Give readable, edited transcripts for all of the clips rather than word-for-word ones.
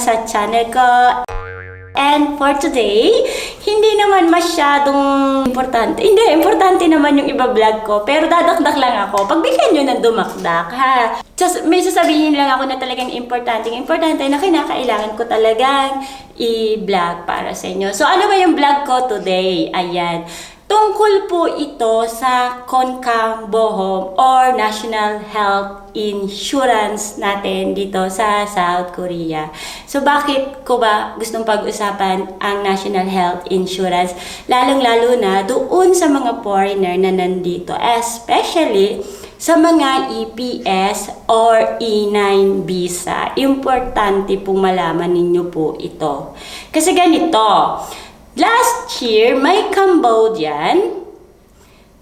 sa channel ko. And for today, hindi naman masyadong importante. Hindi, importante naman yung iba-vlog ko. Pero dadakdak lang ako. Pagbigyan nyo ng dumakdak, ha? Just, may sasabihin lang ako na talagang importante na kinakailangan ko talagang i-vlog para sa inyo. So, ano ba yung vlog ko today? Ayan. Tungkol po ito sa Konkambohom or National Health Insurance natin dito sa South Korea. So bakit ko ba gustong pag-usapan ang National Health Insurance? Lalong-lalo na doon sa mga foreigner na nandito, especially sa mga EPS or E9 visa. Importante pong malaman ninyo po ito. Kasi ganito, last year, may Cambodian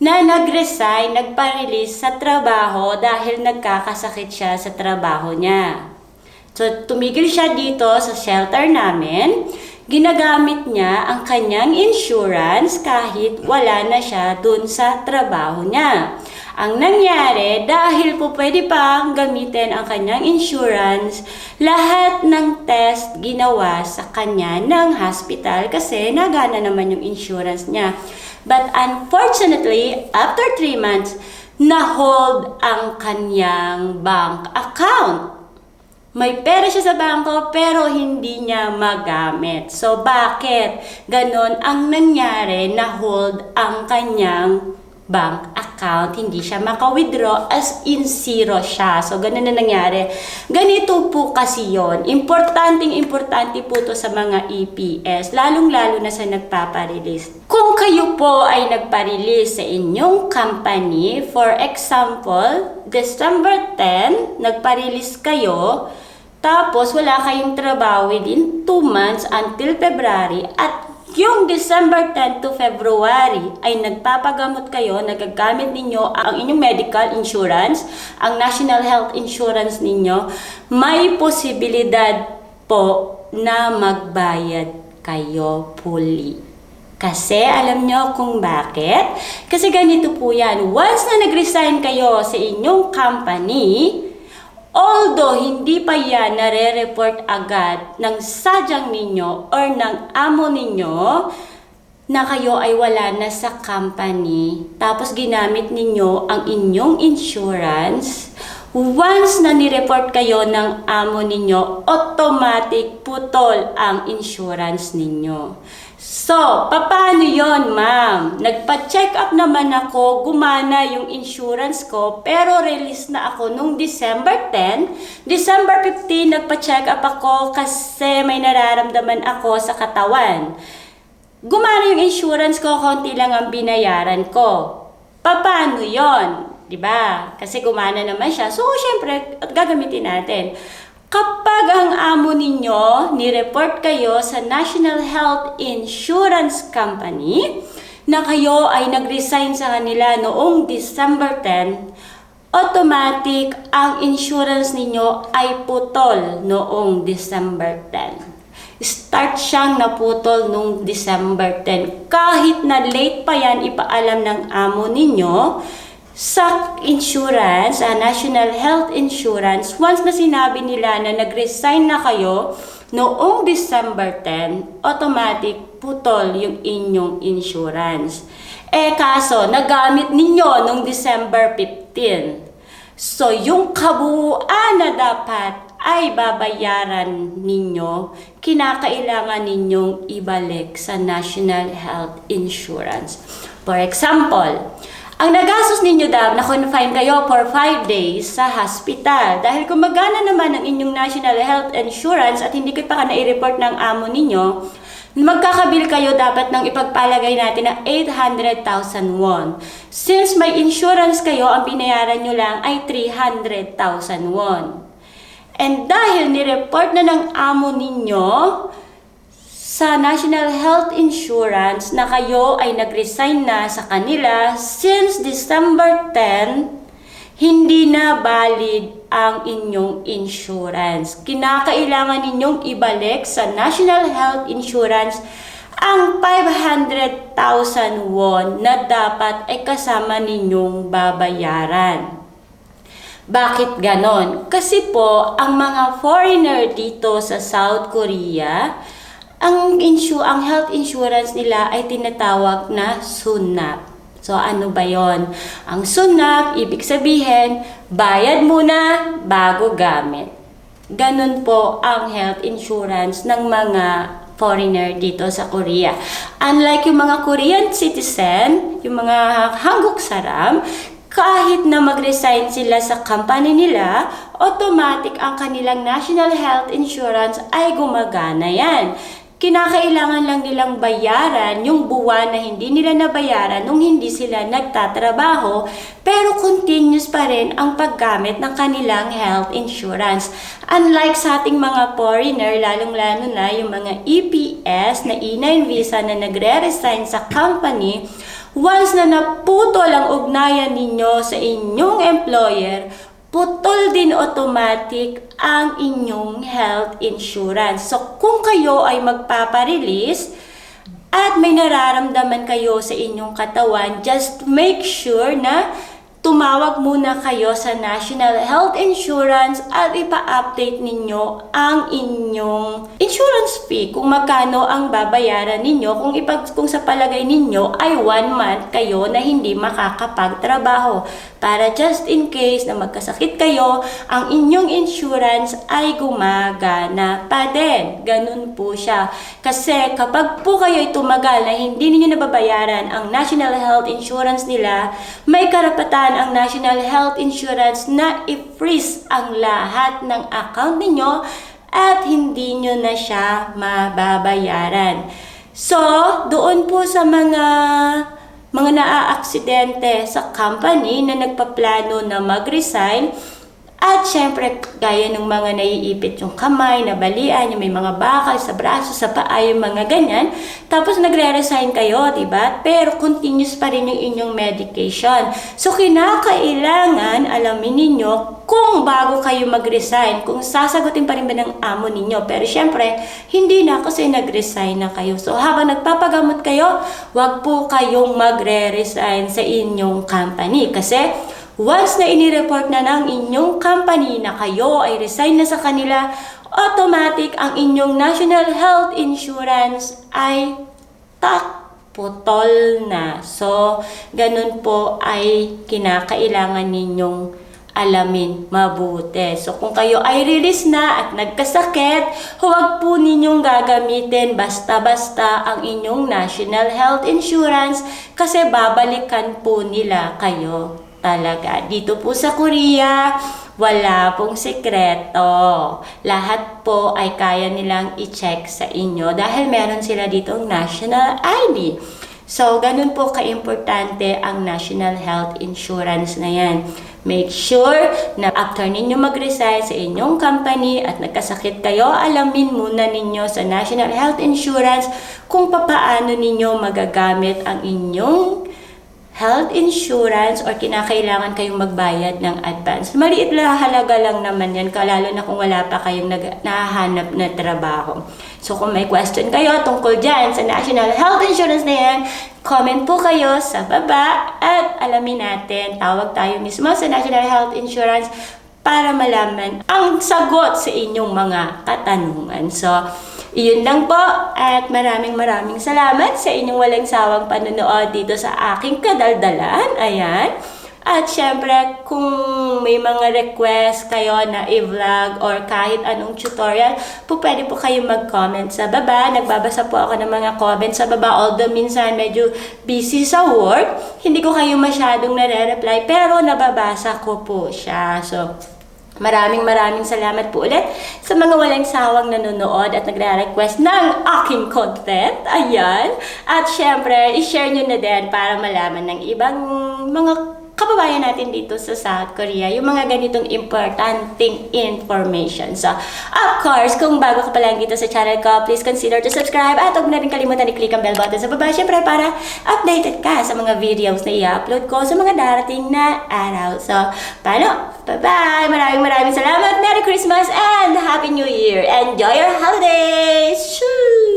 na nag-resign, nagparelease sa trabaho dahil nagkakasakit siya sa trabaho niya. So, tumigil siya dito sa shelter namin. Ginagamit niya ang kanyang insurance kahit wala na siya dun sa trabaho niya. Ang nangyari, dahil po pwede pang gamitin ang kanyang insurance, lahat ng test ginawa sa kanya ng hospital kasi nagana naman yung insurance niya. But unfortunately, after 3 months, na-hold ang kanyang bank account. May pera siya sa bangko pero hindi niya magamit. So bakit? Ganon ang nangyari, na-hold ang kanyang bank account, hindi siya maka-withdraw, as in zero siya. So, ganun na nangyari. Ganito po kasi yon. Importante po to sa mga EPS, lalong-lalo na sa nagpaparelease. Kung kayo po ay nagparelease sa inyong company, for example, December 10, nagparelease kayo, tapos wala kayong trabaho within 2 months until February, at yung December 10 to February ay nagpapagamot kayo, nagagamit ninyo ang inyong medical insurance, ang national health insurance ninyo, may posibilidad po na magbayad kayo fully. Kasi alam nyo kung bakit? Kasi ganito po yan, once na nag-resign kayo sa inyong company, although hindi pa yan nare-report agad ng sadyang ninyo or ng amo ninyo na kayo ay wala na sa company, tapos ginamit ninyo ang inyong insurance, once na nireport kayo ng amo ninyo, automatic putol ang insurance ninyo. So, paano yon, ma'am? Nagpa-check up naman ako, gumana yung insurance ko, pero release na ako nung December 10. December 15, nagpa-check up ako kasi may nararamdaman ako sa katawan. Gumana yung insurance ko, konti lang ang binayaran ko. Paano yon? Diba? Kasi gumana naman siya. So, syempre, gagamitin natin. Kapag ang amo ninyo, nireport kayo sa National Health Insurance Company na kayo ay nag-resign sa kanila noong December 10, automatic ang insurance ninyo ay putol noong December 10. Start siyang naputol noong December 10. Kahit na late pa yan ipaalam ng amo ninyo, sa insurance, National Health Insurance, once na sinabi nila na nag-resign na kayo noong December 10, automatic putol yung inyong insurance. Kaso, nagamit ninyo noong December 15. So, yung kabuuan na dapat ay babayaran ninyo, kinakailangan ninyong ibalik sa National Health Insurance. For example, ang nagastos ninyo daw, na-confine kayo for 5 days sa hospital. Dahil kung magana naman ang inyong National Health Insurance at hindi ko pa na-i-report ng amo ninyo, magkakabil kayo dapat ng ipagpalagay natin na 800,000 won. Since may insurance kayo, ang binayaran nyo lang ay 300,000 won. And dahil ni-report na ng amo ninyo sa National Health Insurance na kayo ay nag-resign na sa kanila since December 10, hindi na valid ang inyong insurance. Kinakailangan ninyong ibalik sa National Health Insurance ang 500,000 won na dapat ay kasama ninyong babayaran. Bakit ganon? Kasi po, ang mga foreigner dito sa South Korea, ang health insurance nila ay tinatawag na sunap. So, ano ba yon? Ang sunap, ibig sabihin, bayad muna bago gamit. Ganon po ang health insurance ng mga foreigner dito sa Korea. Unlike yung mga Korean citizen, yung mga hangguk saram, kahit na mag-resign sila sa company nila, automatic ang kanilang national health insurance ay gumagana yan. Kinakailangan lang nilang bayaran yung buwan na hindi nila nabayaran nung hindi sila nagtatrabaho, pero continuous pa rin ang paggamit ng kanilang health insurance. Unlike sa ating mga foreigner, lalong-lalo na yung mga EPS na E9 visa na nagre-resign sa company, once na naputol ang ugnayan ninyo sa inyong employer, putol din automatic ang inyong health insurance. So, kung kayo ay magpaparelease at may nararamdaman kayo sa inyong katawan, just make sure na tumawag muna kayo sa National Health Insurance at ipa-update ninyo ang inyong insurance fee. Kung magkano ang babayaran ninyo, kung sa palagay ninyo ay 1 month kayo na hindi makakapagtrabaho. Para just in case na magkasakit kayo, ang inyong insurance ay gumagana pa din. Ganun po siya. Kasi kapag po kayo ay tumagal na hindi ninyo nababayaran ang National Health Insurance nila, may karapatan ang National Health Insurance na i-freeze ang lahat ng account ninyo at hindi nyo na siya mababayaran. So, doon po sa mga naa-aksidente sa company na nagpaplano na mag-resign, at syempre, gaya ng mga naiipit yung kamay, nabalian, yung may mga bakal sa braso, sa paa, yung mga ganyan. Tapos nagre-resign kayo, diba? Pero continuous pa rin yung inyong medication. So, kinakailangan alamin ninyo kung bago kayo mag-resign, kung sasagutin pa rin ba ng amo ninyo. Pero syempre, hindi na kasi nag-resign na kayo. So, habang nagpapagamot kayo, wag po kayong magre-resign sa inyong company. Kasi, once na inireport na ng inyong company na kayo ay resign na sa kanila, automatic ang inyong National Health Insurance ay putol na. So, ganun po ay kinakailangan ninyong alamin mabuti. So, kung kayo ay release na at nagkasakit, huwag po ninyong gagamitin basta-basta ang inyong National Health Insurance kasi babalikan po nila kayo. Talaga. Dito po sa Korea, wala pong sekreto. Lahat po ay kaya nilang i-check sa inyo dahil meron sila ditong national ID. So, ganun po ka-importante ang National Health Insurance na yan. Make sure na after ninyo mag-resign sa inyong company at nagkasakit kayo, alamin muna ninyo sa National Health Insurance kung papaano ninyo magagamit ang inyong health insurance or kinakailangan kayong magbayad ng advance. Maliit lang halaga lang naman yan, lalo na kung wala pa kayong nahahanap na trabaho. So kung may question kayo tungkol dyan sa National Health Insurance na yan, comment po kayo sa baba at alamin natin, tawag tayo mismo sa National Health Insurance para malaman ang sagot sa inyong mga katanungan. So, iyon lang po at maraming salamat sa inyong walang sawang panonood dito sa aking kadaldalan. Ayan. At syempre, kung may mga request kayo na i-vlog or kahit anong tutorial, po pwede po kayong mag-comment sa baba. Nagbabasa po ako ng mga comments sa baba. Although minsan medyo busy sa work, hindi ko kayo masyadong nare-reply, pero nababasa ko po siya. So, maraming salamat po ulit sa mga walang sawang nanonood at nagre-request ng aking content. Ayan. At syempre, i-share nyo na din para malaman ng ibang mga kababayan natin dito sa South Korea yung mga ganitong importanteng information. So, of course, kung bago ka pa lang dito sa channel ko, please consider to subscribe at huwag na rin kalimutan i-click ang bell button sa baba, syempre para updated ka sa mga videos na i-upload ko sa mga darating na araw. So, paano? Bye-bye! Maraming salamat! Merry Christmas and Happy New Year! Enjoy your holidays! Shoo!